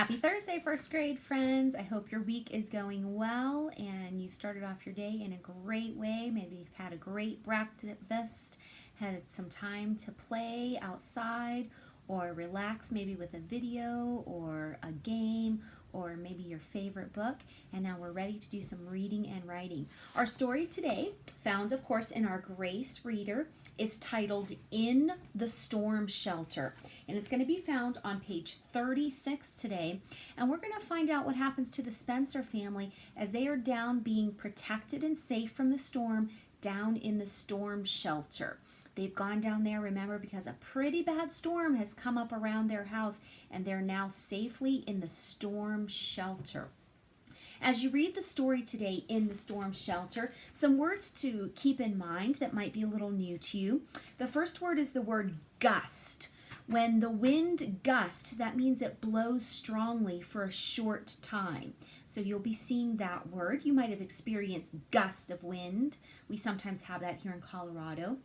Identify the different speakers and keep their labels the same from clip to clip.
Speaker 1: Happy Thursday, first grade friends. I hope your week is going well and you've started off your day in a great way. Maybe you've had a great breakfast, had some time to play outside or relax maybe with a video or a game or maybe your favorite book. And now we're ready to do some reading and writing. Our story today, found of course in our Grace Reader, is titled In the Storm Shelter. And it's going to be found on page 36 today. And we're going to find out what happens to the Spencer family as they are down being protected and safe from the storm down in the storm shelter. They've gone down there, remember, because a pretty bad storm has come up around their house and they're now safely in the storm shelter. As you read the story today in the storm shelter, some words to keep in mind that might be a little new to you. The first word is the word gust. When the wind gusts, that means it blows strongly for a short time. So you'll be seeing that word. You might have experienced gust of wind. We sometimes have that here in Colorado.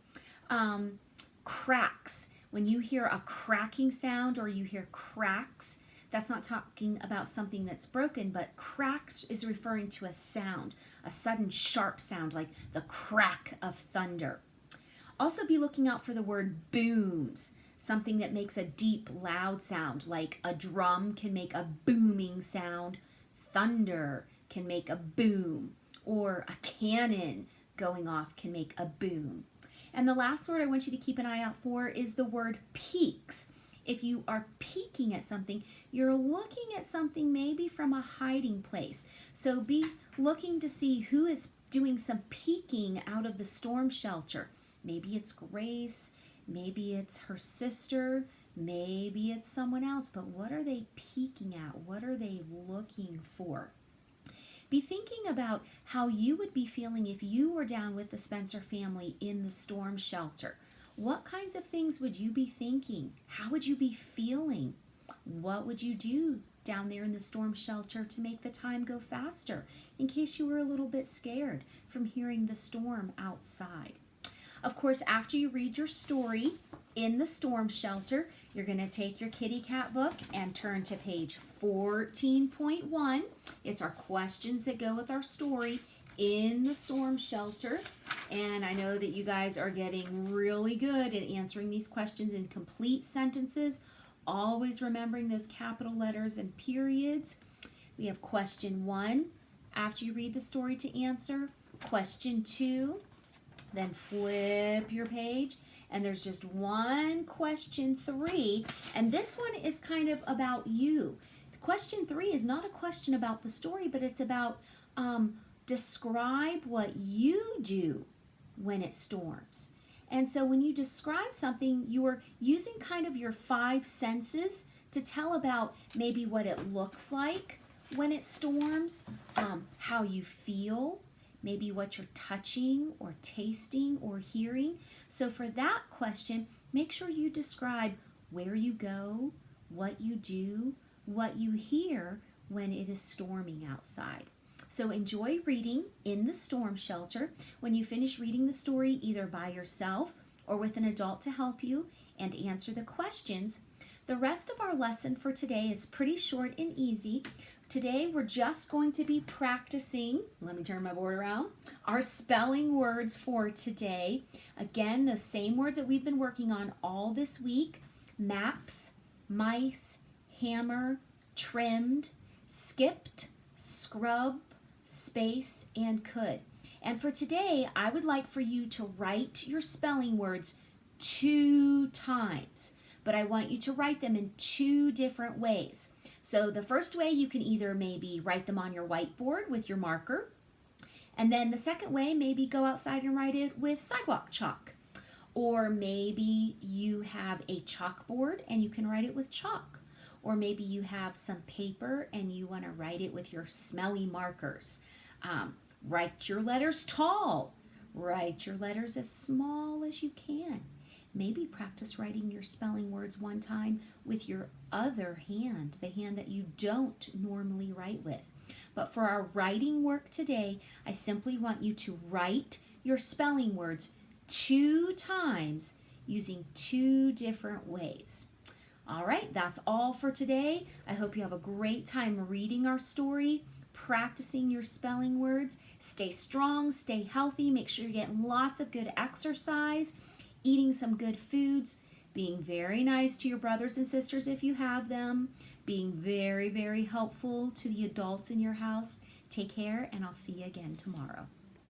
Speaker 1: Cracks. When you hear a cracking sound or you hear cracks, that's not talking about something that's broken, but cracks is referring to a sound, a sudden sharp sound like the crack of thunder. Also be looking out for the word booms, something that makes a deep, loud sound, like a drum can make a booming sound, thunder can make a boom, or a cannon going off can make a boom. And the last word I want you to keep an eye out for is the word peeks. If you are peeking at something, you're looking at something maybe from a hiding place. So be looking to see who is doing some peeking out of the storm shelter. Maybe it's Grace, maybe it's her sister, maybe it's someone else, but what are they peeking at? What are they looking for? Be thinking about how you would be feeling if you were down with the Spencer family in the storm shelter. What kinds of things would you be thinking? How would you be feeling? What would you do down there in the storm shelter to make the time go faster in case you were a little bit scared from hearing the storm outside? Of course, after you read your story in the storm shelter, you're going to take your kitty cat book and turn to page 14.1. It's our questions that go with our story in the storm shelter. And I know that you guys are getting really good at answering these questions in complete sentences, always remembering those capital letters and periods. We have question 1 after you read the story to answer, question 2, then flip your page, and there's just one question 3, and this one is kind of about you. Question 3 is not a question about the story, but it's about describe what you do when it storms. And so when you describe something, you are using kind of your 5 senses to tell about maybe what it looks like when it storms, how you feel, maybe what you're touching or tasting or hearing. So for that question, make sure you describe where you go, what you do, what you hear when it is storming outside. So enjoy reading in the storm shelter. When you finish reading the story, either by yourself or with an adult to help you and answer the questions. The rest of our lesson for today is pretty short and easy. Today we're just going to be practicing, let me turn my board around, our spelling words for today. Again, the same words that we've been working on all this week: maps, mice, hammer, trimmed, skipped, scrub, space, and could. And for today, I would like for you to write your spelling words 2 times, but I want you to write them in 2 different ways. So the first way, you can either maybe write them on your whiteboard with your marker, and then the second way, maybe go outside and write it with sidewalk chalk. Or maybe you have a chalkboard and you can write it with chalk. Or maybe you have some paper and you want to write it with your smelly markers. Write your letters tall. Write your letters as small as you can. Maybe practice writing your spelling words one time with your other hand, the hand that you don't normally write with. But for our writing work today, I simply want you to write your spelling words 2 times using 2 different ways. All right, that's all for today. I hope you have a great time reading our story, practicing your spelling words. Stay strong, stay healthy, make sure you're getting lots of good exercise, eating some good foods, being very nice to your brothers and sisters if you have them, being very, very helpful to the adults in your house. Take care, and I'll see you again tomorrow.